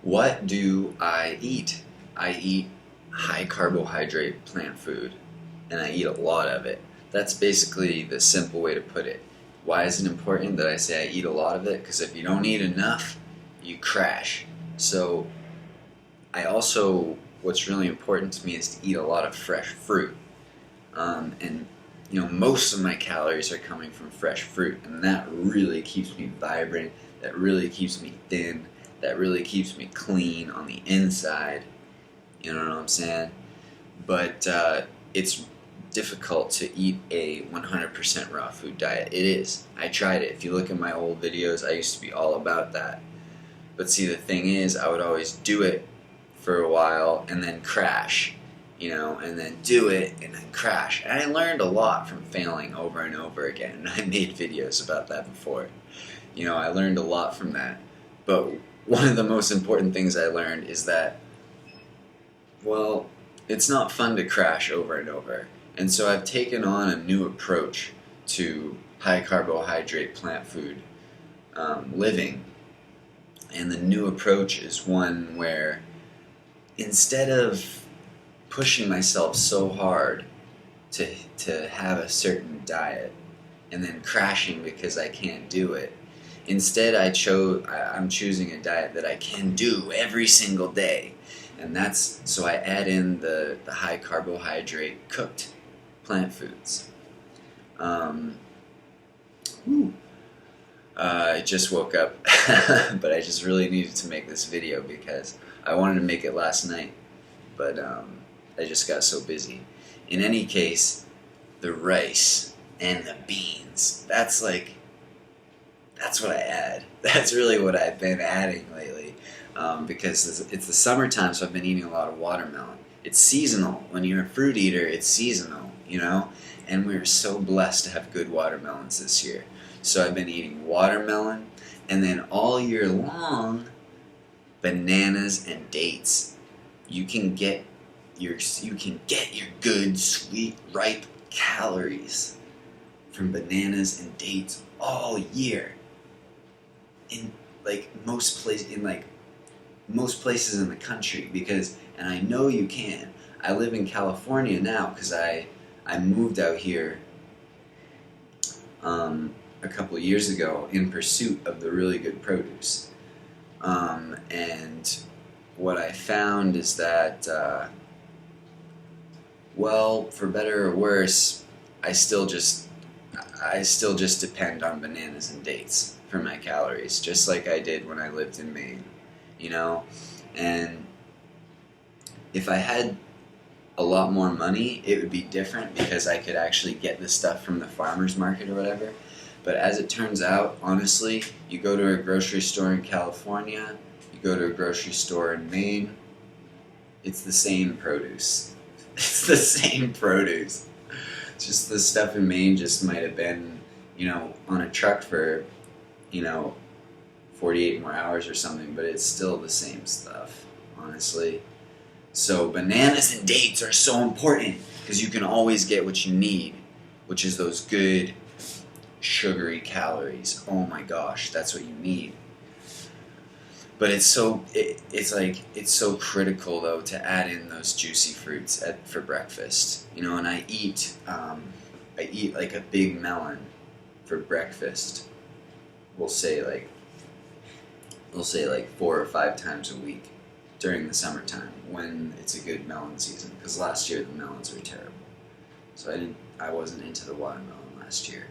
What do I eat? I eat high carbohydrate plant food, and I eat a lot of it. That's basically the simple way to put it. Why is it important that I say I eat a lot of it? Because if you don't eat enough, you crash. So, what's really important to me is to eat a lot of fresh fruit. And most of my calories are coming from fresh fruit, and that really keeps me vibrant. That really keeps me thin. That really keeps me clean on the inside. You know what I'm saying? But it's difficult to eat a 100% raw food diet. It is. I tried it. If you look at my old videos, I used to be all about that. But see, the thing is, I would always do it for a while and then crash, and then do it and then crash. And I learned a lot from failing over and over again. I made videos about that before. I learned a lot from that. But one of the most important things I learned is that, well, it's not fun to crash over and over. And so I've taken on a new approach to high carbohydrate plant food living. And the new approach is one where instead of pushing myself so hard to have a certain diet and then crashing because I can't do it, instead I'm choosing a diet that I can do every single day. And so I add in the high carbohydrate cooked plant foods. I just woke up, but I just really needed to make this video because I wanted to make it last night, but I just got so busy. In any case, the rice and the beans, that's what I add. That's really what I've been adding lately, because it's the summertime, so I've been eating a lot of watermelon. It's seasonal. When you're a fruit eater, it's seasonal, and we're so blessed to have good watermelons this year. So I've been eating watermelon, and then all year long, bananas and dates. You can get your good, sweet, ripe calories from bananas and dates all year. In most places in the country, and I know you can. I live in California now because I moved out here a couple of years ago in pursuit of the really good produce. And what I found is that, for better or worse, I still just depend on bananas and dates for my calories, just like I did when I lived in Maine, And if I had a lot more money, it would be different because I could actually get this stuff from the farmer's market or whatever. But as it turns out, honestly, you go to a grocery store in California, you go to a grocery store in Maine, it's the same produce. It's the same produce. Just the stuff in Maine just might have been, on a truck for, 48 more hours or something, but it's still the same stuff, honestly. So bananas and dates are so important because you can always get what you need, which is those good sugary calories. Oh my gosh, that's what you need. But it's so critical though to add in those juicy fruits for breakfast. And I eat like a big melon for breakfast. We'll say like 4 or 5 times a week during the summertime when it's a good melon season. Because last year the melons were terrible, so I wasn't into the watermelon last year.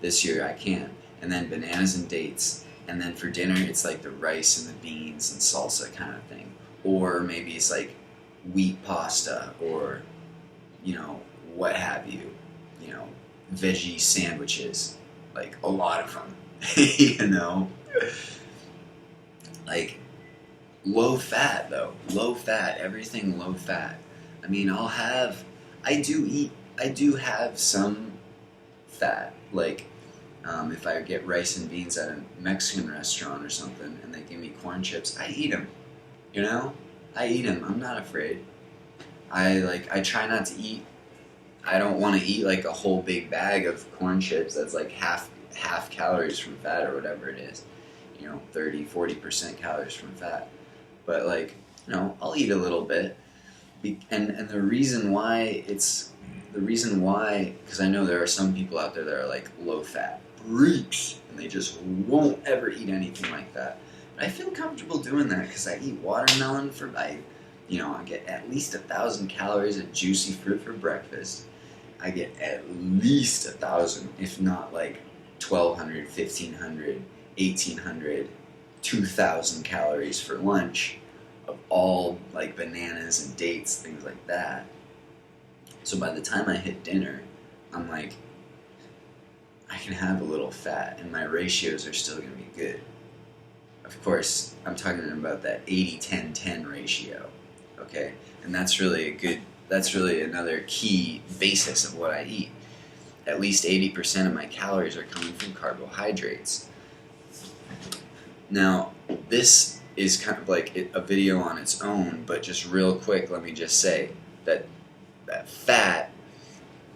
This year I can. And then bananas and dates. And then for dinner it's like the rice and the beans and salsa kind of thing. Or maybe it's like wheat pasta or, what have you. Veggie sandwiches. Like a lot of them. Like low fat though. Low fat. Everything low fat. I mean, I do have some fat. Like, if I get rice and beans at a Mexican restaurant or something and they give me corn chips, I eat them. I eat them. I'm not afraid. I try not to eat. I don't want to eat like a whole big bag of corn chips that's like half calories from fat or whatever it is. 30, 40% calories from fat. but like, I'll eat a little bit. And the reason why, because I know there are some people out there that are like low-fat freaks, and they just won't ever eat anything like that. But I feel comfortable doing that because I eat watermelon I get at least 1,000 calories of juicy fruit for breakfast. I get at least 1,000, if not like 1,200, 1,500, 1,800, 2,000 calories for lunch of all like bananas and dates, things like that. So by the time I hit dinner, I'm like, I can have a little fat and my ratios are still going to be good. Of course, I'm talking about that 80-10-10 ratio, okay? And that's really another key basis of what I eat. At least 80% of my calories are coming from carbohydrates. Now, this is kind of like a video on its own, but just real quick, let me just say that fat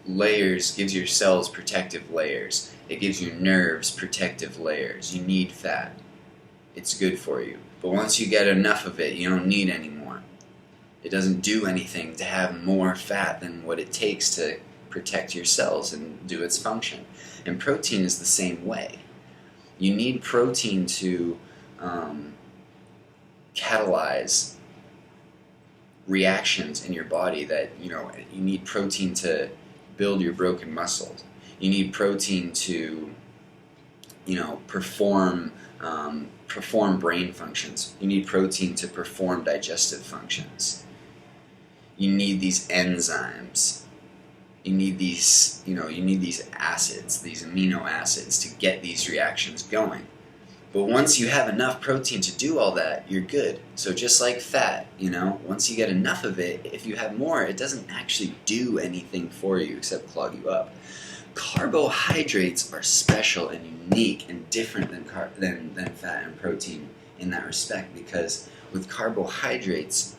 layers, gives your cells protective layers. It gives your nerves protective layers. You need fat. It's good for you. But once you get enough of it, you don't need any more. It doesn't do anything to have more fat than what it takes to protect your cells and do its function. And protein is the same way. You need protein to catalyze reactions in your body that, you need protein to build your broken muscles. You need protein to, perform brain functions. You need protein to perform digestive functions. You need these enzymes. You need these, acids, these amino acids to get these reactions going. But once you have enough protein to do all that, you're good. So just like fat, once you get enough of it, if you have more, it doesn't actually do anything for you except clog you up. Carbohydrates are special and unique and different than fat and protein in that respect, because with carbohydrates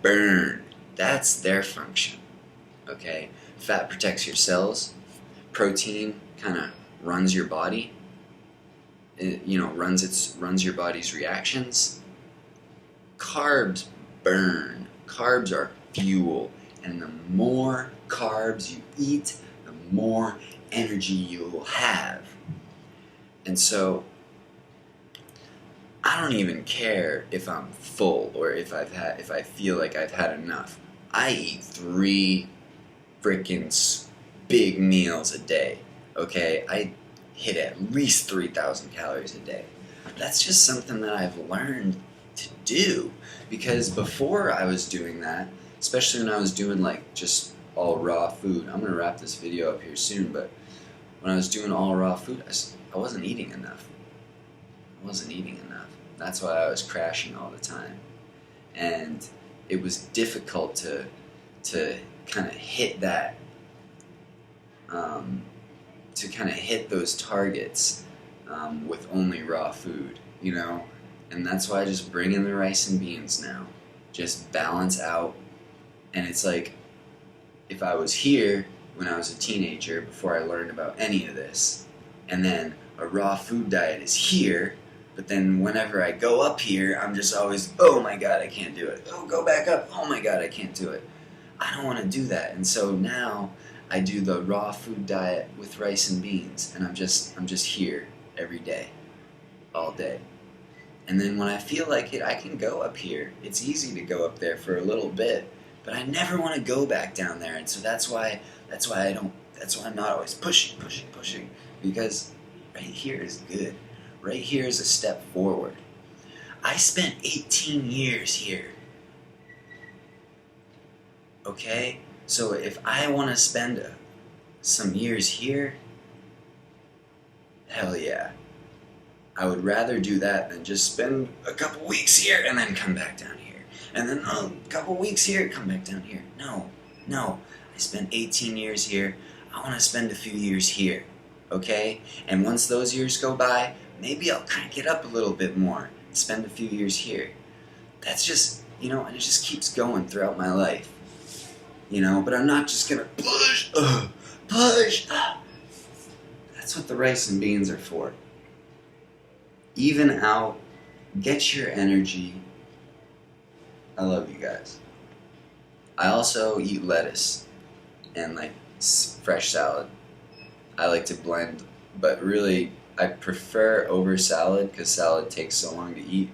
burn. That's their function. Okay? Fat protects your cells. Protein kind of runs your body. It, runs your body's reactions. Carbs burn. Carbs are fuel. And the more carbs you eat, the more energy you will have. And so, I don't even care if I'm full or if I feel like I've had enough. I eat 3 freaking big meals a day. Okay? I hit at least 3,000 calories a day. That's just something that I've learned to do, because before I was doing that, especially when I was doing like just all raw food. I'm going to wrap this video up here soon, but when I was doing all raw food, I wasn't eating enough. That's why I was crashing all the time. And it was difficult to kind of hit that, to kind of hit those targets with only raw food, And that's why I just bring in the rice and beans now. Just balance out. And it's like, if I was here when I was a teenager, before I learned about any of this, and then a raw food diet is here, but then whenever I go up here, I'm just always, oh my God, I can't do it. Oh, go back up. Oh my God, I can't do it. I don't want to do that. And so now I do the raw food diet with rice and beans, and I'm just here every day, all day. And then when I feel like it, I can go up here. It's easy to go up there for a little bit, but I never want to go back down there. And so that's why I'm not always pushing, because right here is good. Right here is a step forward. I spent 18 years here. Okay? So if I want to spend some years here, hell yeah. I would rather do that than just spend a couple weeks here and then come back down here. And then a couple weeks here, come back down here. No. I spent 18 years here. I want to spend a few years here. Okay? And once those years go by, maybe I'll crank it up a little bit more and spend a few years here. That's just, and it just keeps going throughout my life. But I'm not just going to push. That's what the rice and beans are for. Even out Get your energy. I love you guys. I also eat lettuce and like fresh salad. I like to blend, but really I prefer over salad because salad takes so long to eat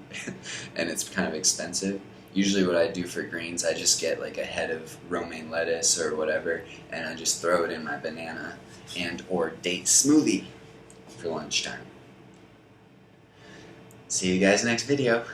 and it's kind of expensive. Usually what I do for greens, I just get like a head of romaine lettuce or whatever, and I just throw it in my banana and or date smoothie for lunchtime. See you guys next video.